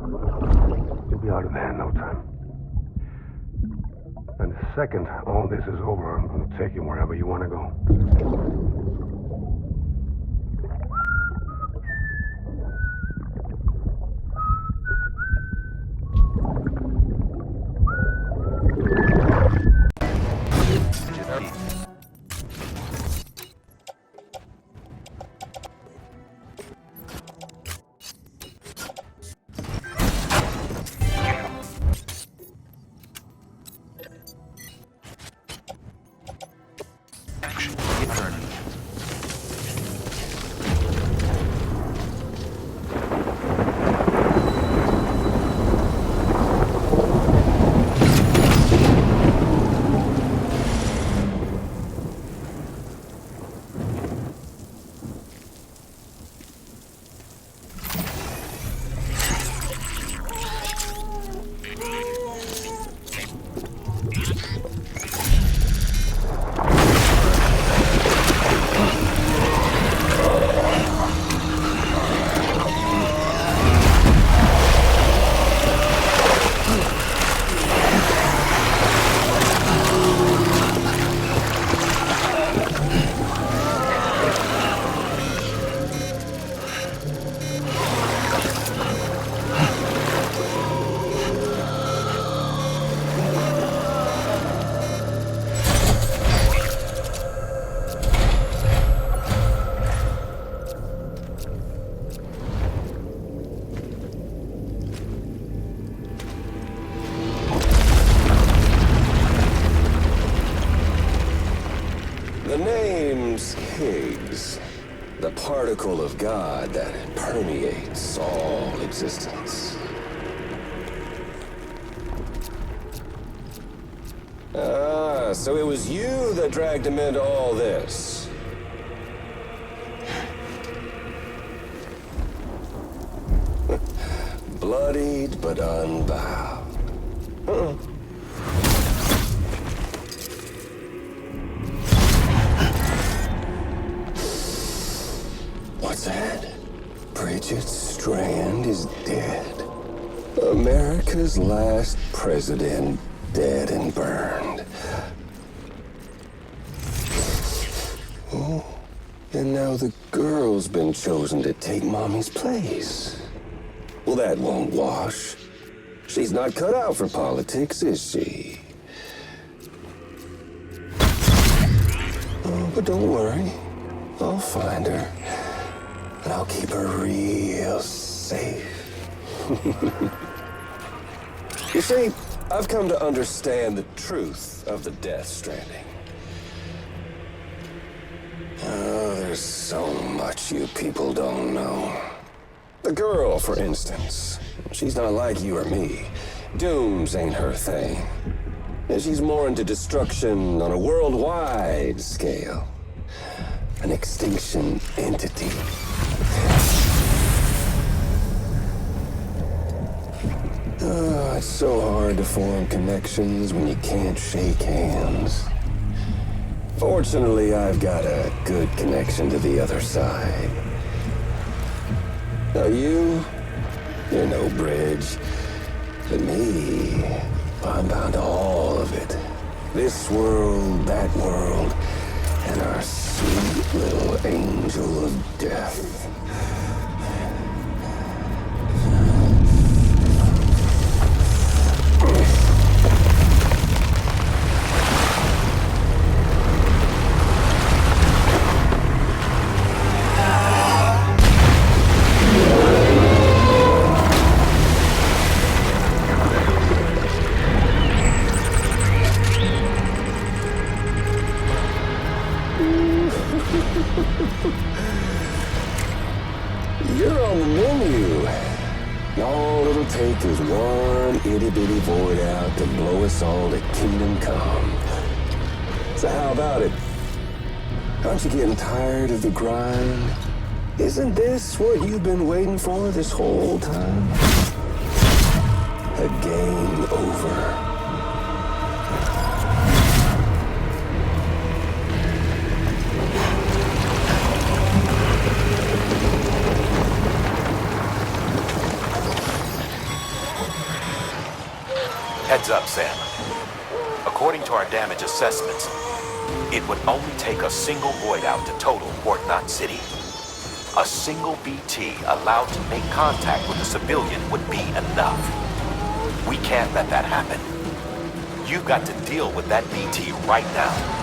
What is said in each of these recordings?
You'll be out of there in no time. And the second all this is over, I'm going to take you wherever you want to go. The name's Higgs, the particle of God that permeates all existence. Ah, so it was you that dragged him into all this. Bloodied but unbowed. Uh-uh. What's that? Bridget Strand is dead. America's last president dead and burned. Oh, and now the girl's been chosen to take Mommy's place. Well, that won't wash. She's not cut out for politics, is she? Oh, but don't worry. I'll find her. And I'll keep her real safe. You see, I've come to understand the truth of the Death Stranding. Oh, there's so much you people don't know. The girl, for instance, she's not like you or me. Dooms ain't her thing. And she's more into destruction on a worldwide scale. An extinction entity. Oh, it's so hard to form connections when you can't shake hands. Fortunately, I've got a good connection to the other side. Now you're no bridge. But me, I'm bound to all of it. This world, that world, and our sweet little angel of death. You're on the menu. All it'll take is one itty-bitty void out to blow us all to kingdom come. So how about it? Aren't you getting tired of the grind? Isn't this what you've been waiting for this whole time? A game over. Heads up, Sam. According to our damage assessments, it would only take a single void out to total Port Knot City. A single BT allowed to make contact with a civilian would be enough. We can't let that happen. You've got to deal with that BT right now.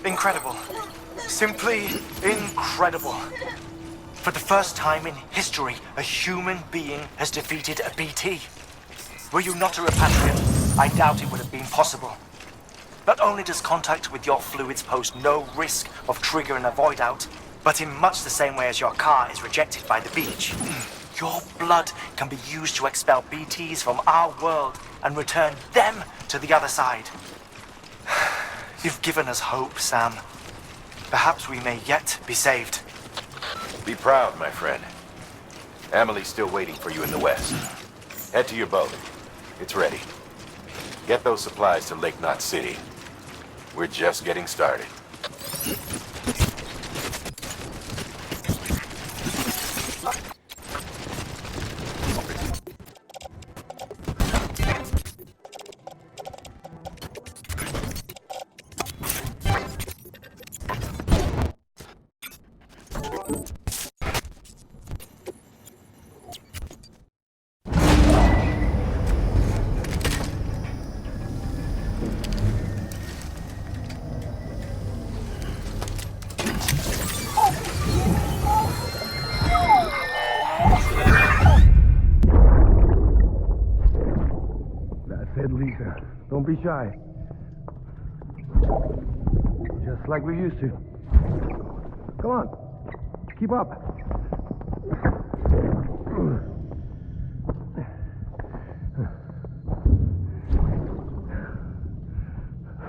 Incredible. Simply incredible. For the first time in history, a human being has defeated a BT. Were you not a repatriate, I doubt it would have been possible. Not only does contact with your fluids pose no risk of triggering a void out, but in much the same way as your car is rejected by the beach, your blood can be used to expel BTs from our world and return them to the other side. You've given us hope, Sam. Perhaps we may yet be saved. Be proud, my friend. Emily's still waiting for you in the west. Head to your boat. It's ready. Get those supplies to Lake Knot City. We're just getting started. Lisa, don't be shy. Just like we used to. Come on, keep up.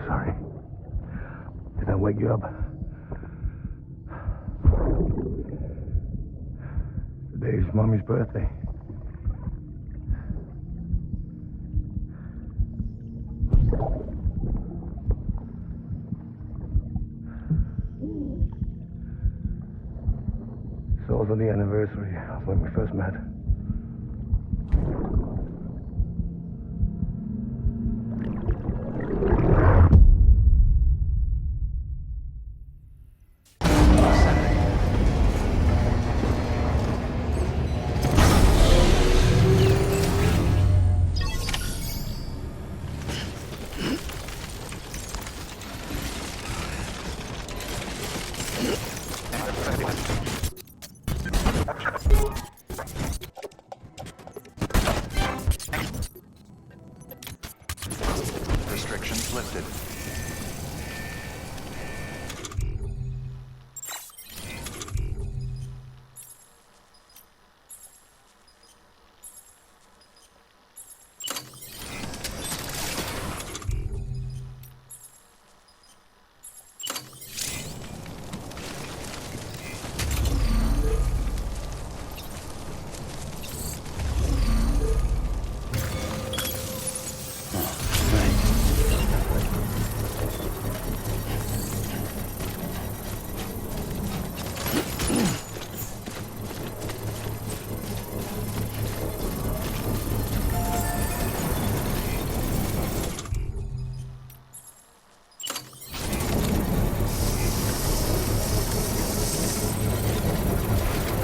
Sorry. Did I wake you up? Today's Mommy's birthday. It's also the anniversary of when we first met. Restrictions lifted.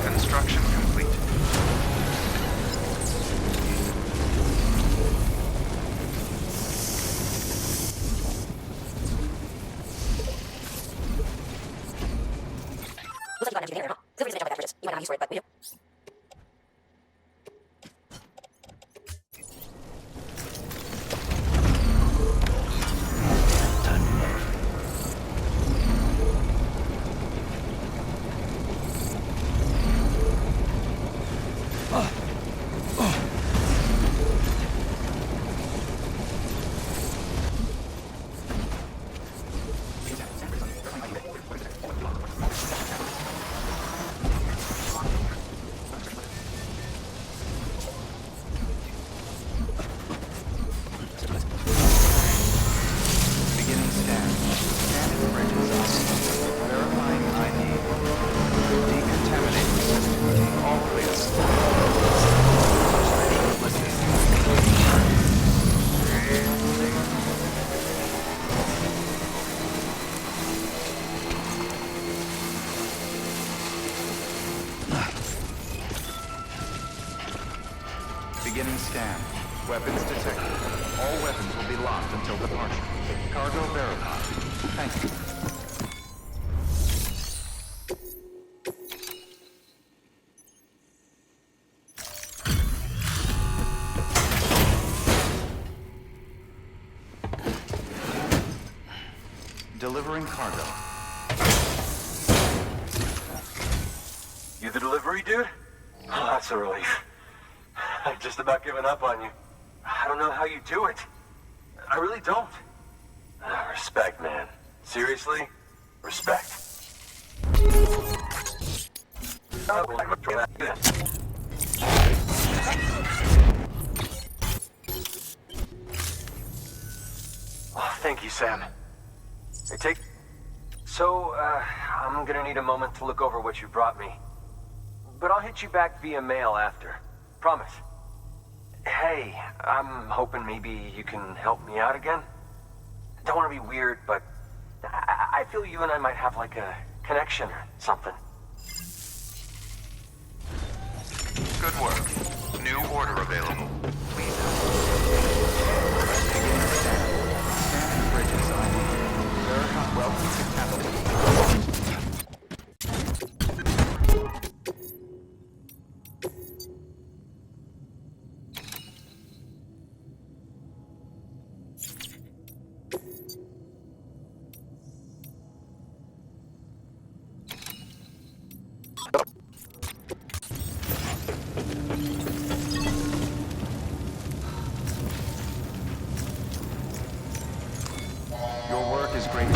Construction complete. Looks like you got an empty container, huh? Feel free to jump back after this. You might not have use for it, but we do. Beginning scan. Scanning bridges on. Verifying ID. Decontaminating system. All clear. Listed. Beginning scan. Weapons detected. All weapons will be locked until departure. Cargo verified. Thank you. Delivering cargo. You the delivery dude? Oh, that's a relief. I've just about given up on you. I don't know how you do it. I really don't. Respect, man. Seriously? Respect. Oh, thank you, Sam. Hey, take... So, I'm gonna need a moment to look over what you brought me. But I'll hit you back via mail after. Promise. Hey, I'm hoping maybe you can help me out again. Don't want to be weird, but I feel you and I might have like a connection or something. Good work. New order available. Please. Beginning scan. Scanning bridges on. Verify. Welcome to capital. Your work is great.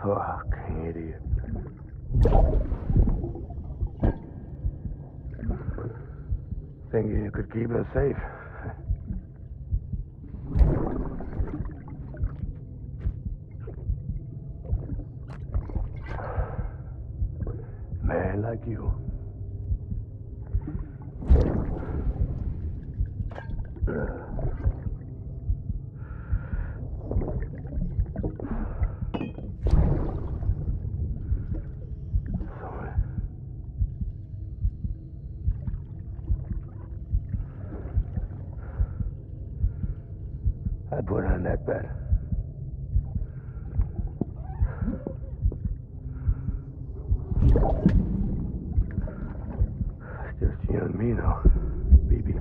Fuck, idiot. Thinking you could keep us safe. Man like you. I put on that bet. It's just you and me now, baby.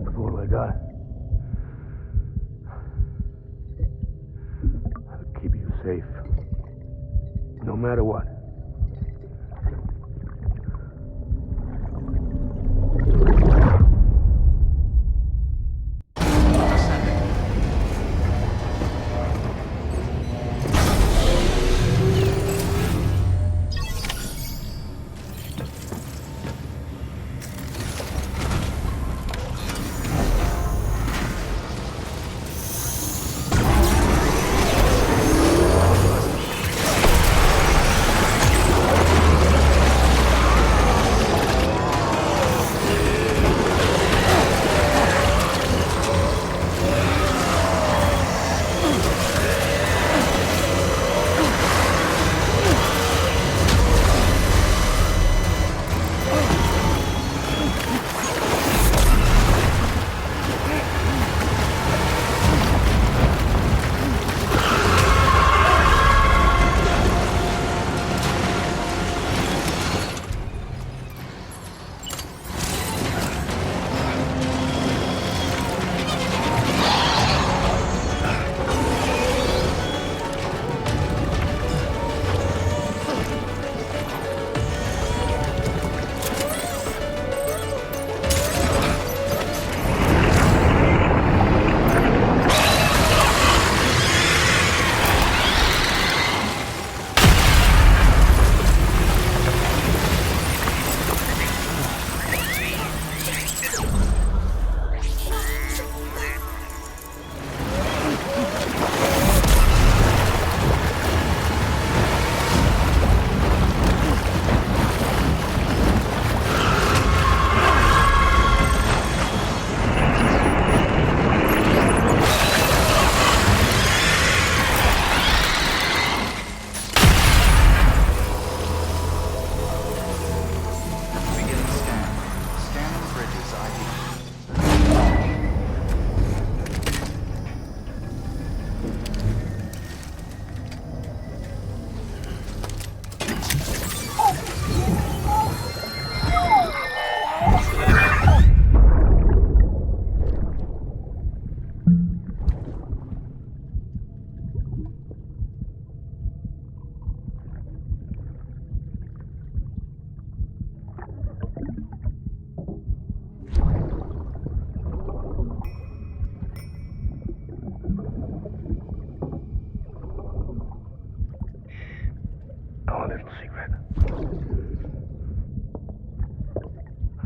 That's all I got. I'll keep you safe, no matter what.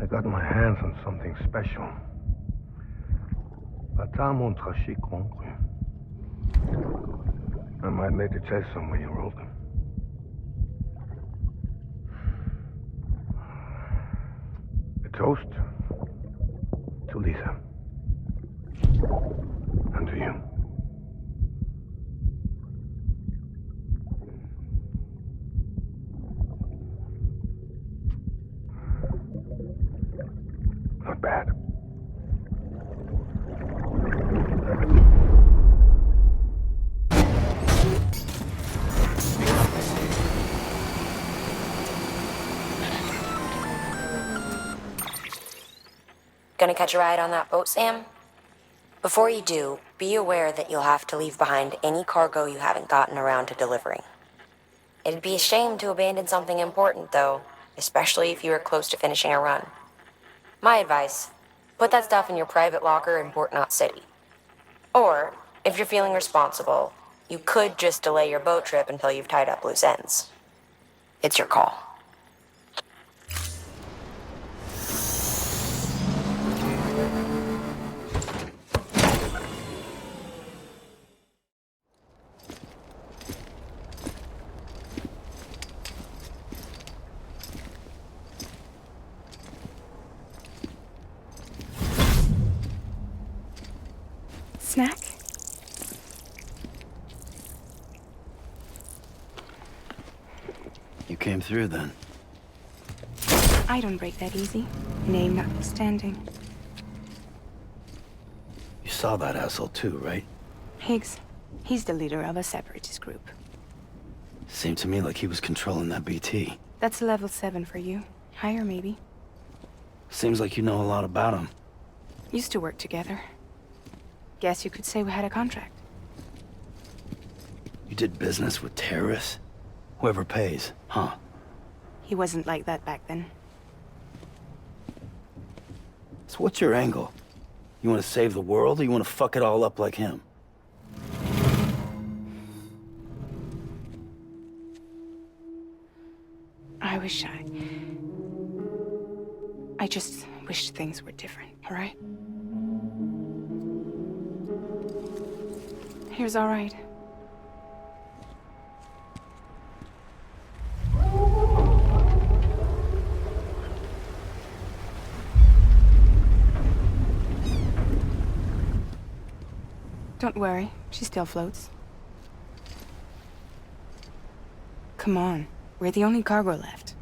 Got my hands on something special. Pata montrachy concru. I might lay the test some when you roll them. A toast to Lisa. And to you. Not bad. Gonna catch a ride on that boat, Sam? Before you do, be aware that you'll have to leave behind any cargo you haven't gotten around to delivering. It'd be a shame to abandon something important, though, especially if you were close to finishing a run. My advice, put that stuff in your private locker in Port Knot City. Or, if you're feeling responsible, You could just delay your boat trip until you've tied up loose ends. It's your call. Snack? You came through then. I don't break that easy. Name notwithstanding. You saw that asshole too, right? Higgs. He's the leader of a separatist group. Seemed to me like he was controlling that BT. That's level 7 for you. Higher, maybe. Seems like you know a lot about him. Used to work together. Guess you could say we had a contract. You did business with terrorists? Whoever pays, huh? He wasn't like that back then. So what's your angle? You want to save the world, or you want to fuck it all up like him? I just wish things were different, all right? Here's all right. Don't worry, she still floats. Come on, we're the only cargo left.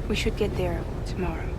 We should get there tomorrow.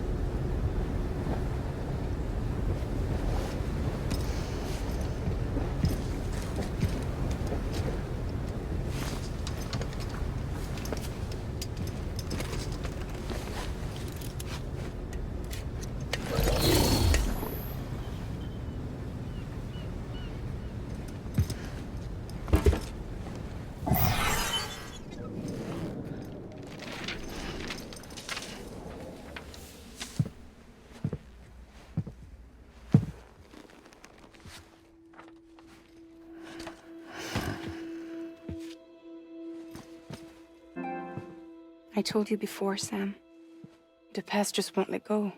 I told you before, Sam. The past just won't let go.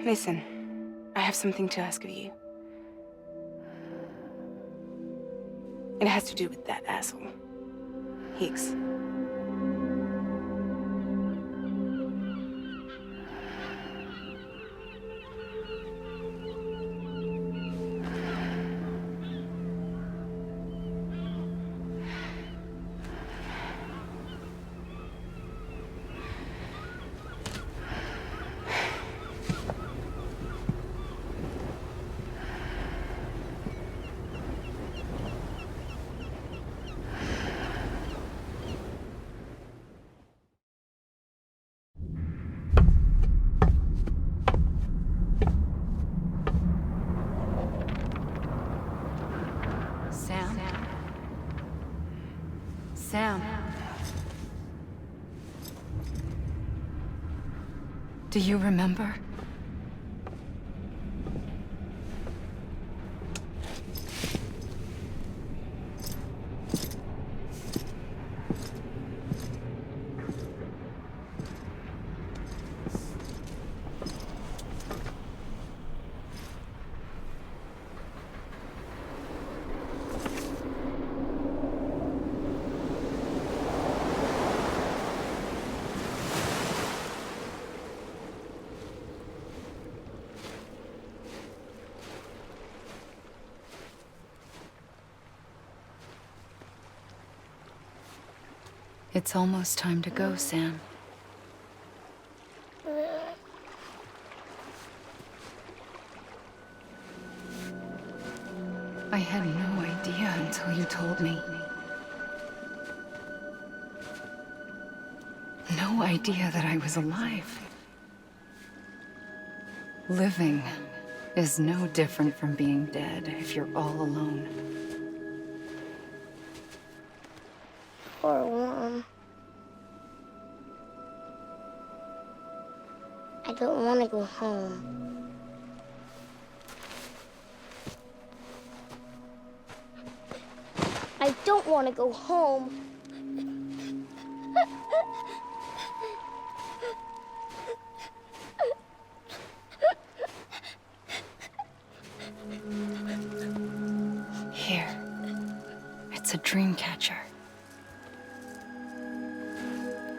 Listen, I have something to ask of you. It has to do with that asshole, Higgs. Sam. Do you remember? It's almost time to go, Sam. I had no idea until you told me. No idea that I was alive. Living is no different from being dead if you're all alone. Poor Mom. I don't want to go home. I don't want to go home. Here. It's a dream catcher.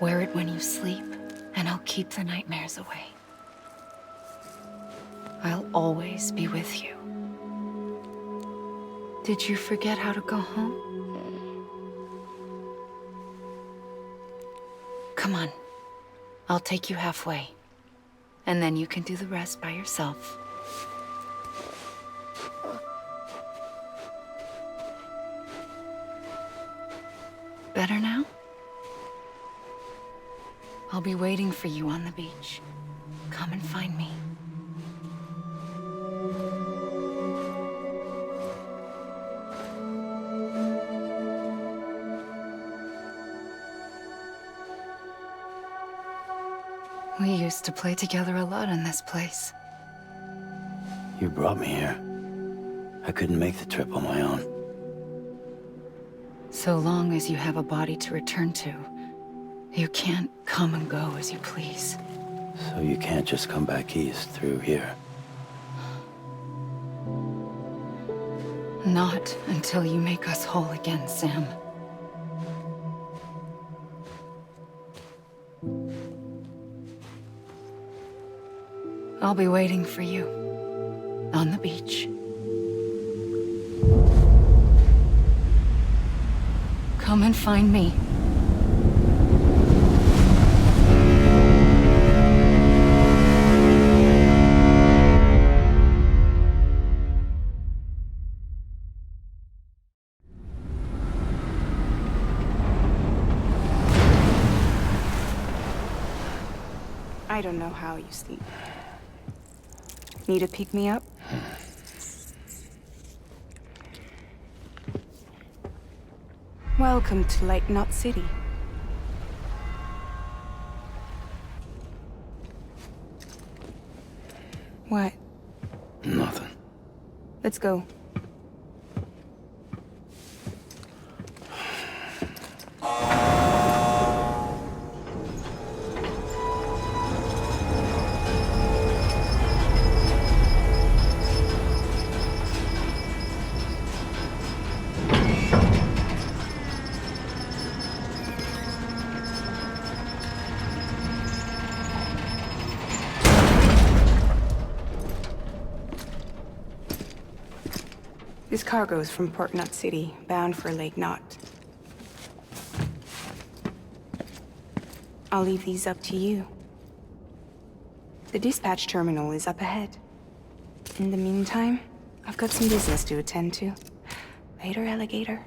Wear it when you sleep, and I'll keep the nightmares away. I'll always be with you. Did you forget how to go home? Come on. I'll take you halfway. And then you can do the rest by yourself. Better now? I'll be waiting for you on the beach. Come and find me. We used to play together a lot in this place. You brought me here. I couldn't make the trip on my own. So long as you have a body to return to, you can't come and go as you please. So you can't just come back east through here? Not until you make us whole again, Sam. I'll be waiting for you on the beach. Come and find me. I don't know how you sleep. Need to pick me up? Welcome to Lake Knot City. What? Nothing. Let's go. This cargo is from Port Knot City, bound for Lake Knot. I'll leave these up to you. The dispatch terminal is up ahead. In the meantime, I've got some business to attend to. Later, alligator.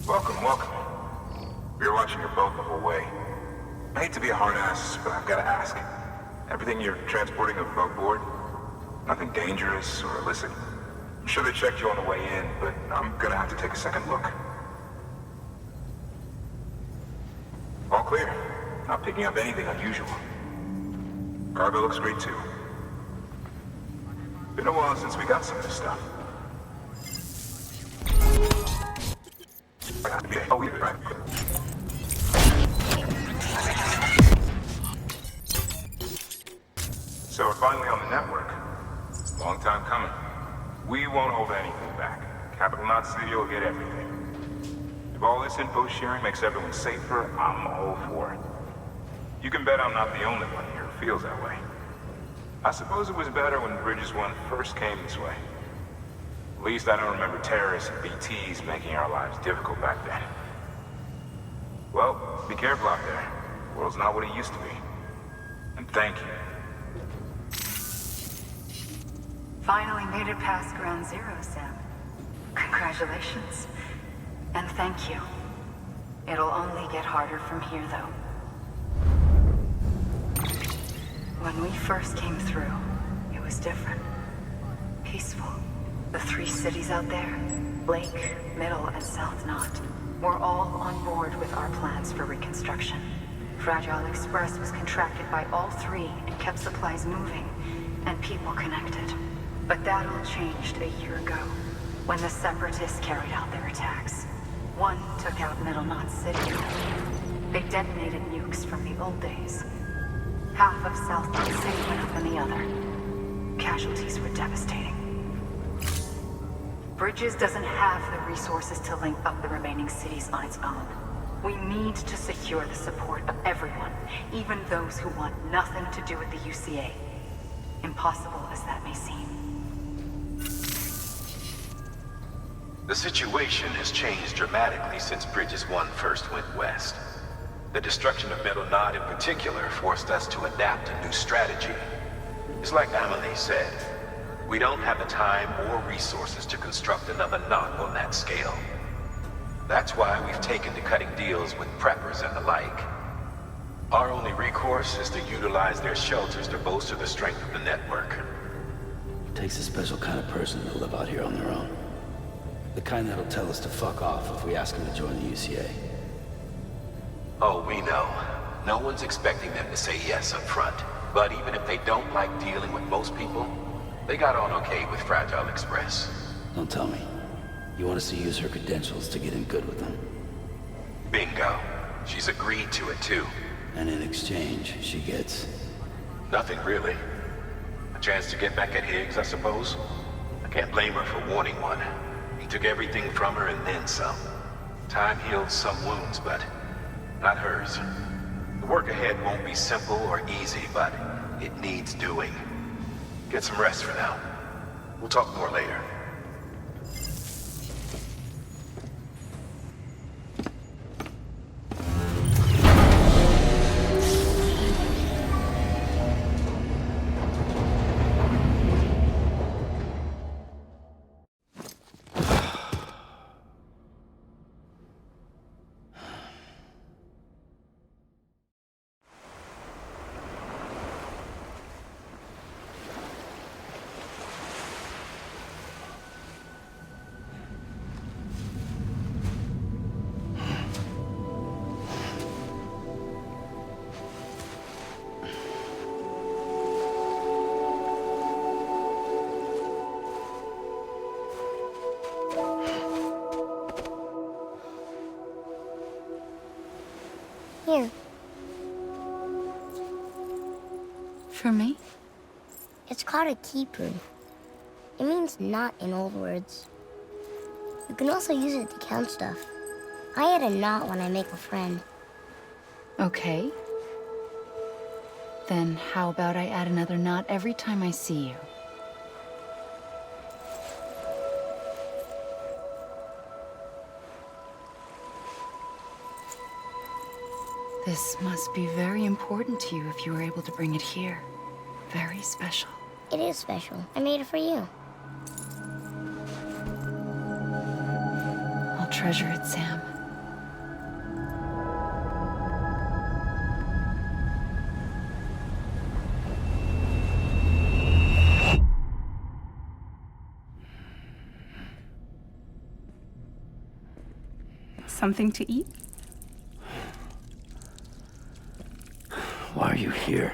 Welcome, welcome. You're watching your boat the whole way. I hate to be a hard ass, but I've got to ask. Everything you're transporting above board? Nothing dangerous or illicit? I'm sure they checked you on the way in, but I'm gonna have to take a second look. All clear. Not picking up anything unusual. Cargo looks great too. Been a while since we got some of this stuff. Oh, yeah, right. So we're finally on the network. Long time coming. We won't hold anything back. Capital Knot City will get everything. If all this info sharing makes everyone safer, I'm all for it. You can bet I'm not the only one here who feels that way. I suppose it was better when Bridges 1 first came this way. At least I don't remember terrorists and BTs making our lives difficult back then. Well, be careful out there. The world's not what it used to be. And thank you. Finally made it past Ground Zero, Sam. Congratulations. And thank you. It'll only get harder from here, though. When we first came through, it was different. Peaceful. The 3 cities out there, Lake, Middle, and South Knot, were all on board with our plans for reconstruction. Fragile Express was contracted by all 3 and kept supplies moving, and people connected. But that all changed a year ago, when the Separatists carried out their attacks. One took out Middle Knot City. They detonated nukes from the old days. Half of South Knot City went up in the other. Casualties were devastating. Bridges doesn't have the resources to link up the remaining cities on its own. We need to secure the support of everyone, even those who want nothing to do with the UCA. Impossible as that may seem. The situation has changed dramatically since Bridges 1 first went west. The destruction of Middle Knot in particular forced us to adapt a new strategy. It's like Amelie said, we don't have the time or resources to construct another knot on that scale. That's why we've taken to cutting deals with preppers and the like. Our only recourse is to utilize their shelters to bolster the strength of the network. It takes a special kind of person to live out here on their own. The kind that'll tell us to fuck off if we ask them to join the UCA. Oh, we know. No one's expecting them to say yes up front. But even if they don't like dealing with most people, they got on okay with Fragile Express. Don't tell me. You want us to use her credentials to get in good with them? Bingo. She's agreed to it, too. And in exchange, she gets... Nothing, really. A chance to get back at Higgs, I suppose. I can't blame her for wanting one. He took everything from her and then some. Time heals some wounds, but not hers. The work ahead won't be simple or easy, but it needs doing. Get some rest for now. We'll talk more later. Here. For me? It's called a keeper. It means knot in old words. You can also use it to count stuff. I add a knot when I make a friend. Okay. Then how about I add another knot every time I see you? This must be very important to you if you were able to bring it here. Very special. It is special. I made it for you. I'll treasure it, Sam. Something to eat? Why are you here?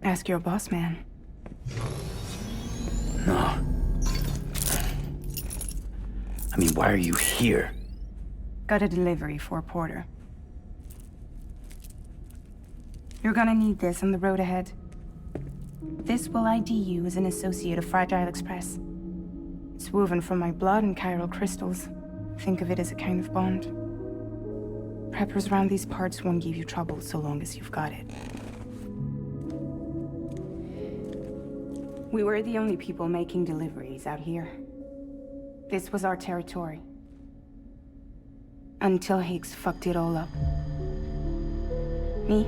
Ask your boss man. No. I mean, why are you here? Got a delivery for Porter. You're gonna need this on the road ahead. This will ID you as an associate of Fragile Express. It's woven from my blood and chiral crystals. Think of it as a kind of bond. Preppers around these parts won't give you trouble so long as you've got it. We were the only people making deliveries out here. This was our territory. Until Higgs fucked it all up. Me,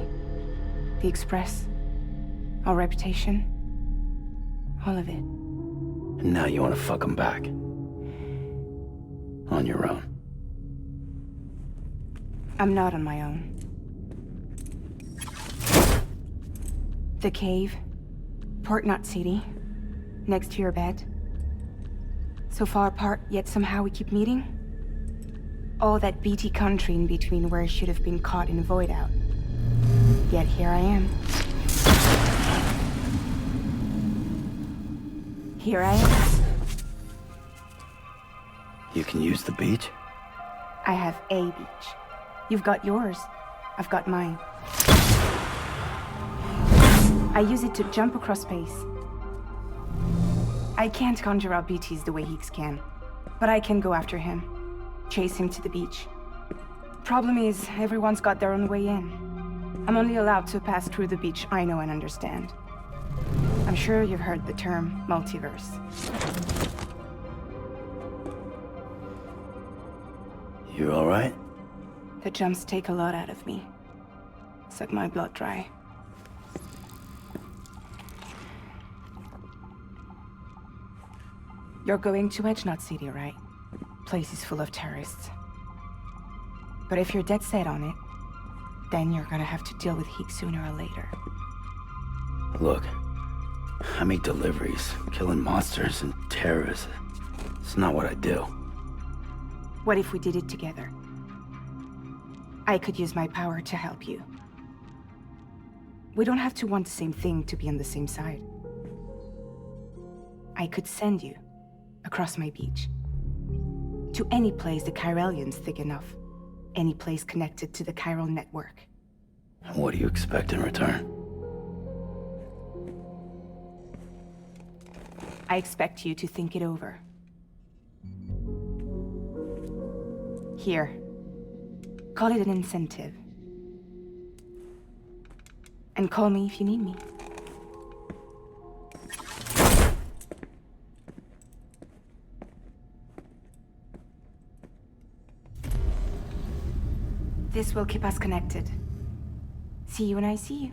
the Express, our reputation, all of it. And now you want to fuck him back. On your own. I'm not on my own. The cave, Port Knot City, next to your bed. So far apart, yet somehow we keep meeting. All that BT country in between where I should have been caught in a void out. Yet here I am. Here I am. You can use the beach? I have a beach. You've got yours. I've got mine. I use it to jump across space. I can't conjure up BTs the way Higgs can, but I can go after him, chase him to the beach. Problem is, everyone's got their own way in. I'm only allowed to pass through the beach I know and understand. I'm sure you've heard the term multiverse. You all right? The jumps take a lot out of me. Suck my blood dry. You're going to Edge Knot City, right? Place is full of terrorists. But if you're dead set on it, then you're gonna have to deal with Higgs sooner or later. Look, I make deliveries, killing monsters and terrorists. It's not what I do. What if we did it together? I could use my power to help you. We don't have to want the same thing to be on the same side. I could send you across my beach to any place the Chiralian's thick enough, any place connected to the chiral network. What do you expect in return? I expect you to think it over. Here. Call it an incentive. And call me if you need me. This will keep us connected. See you when I see you.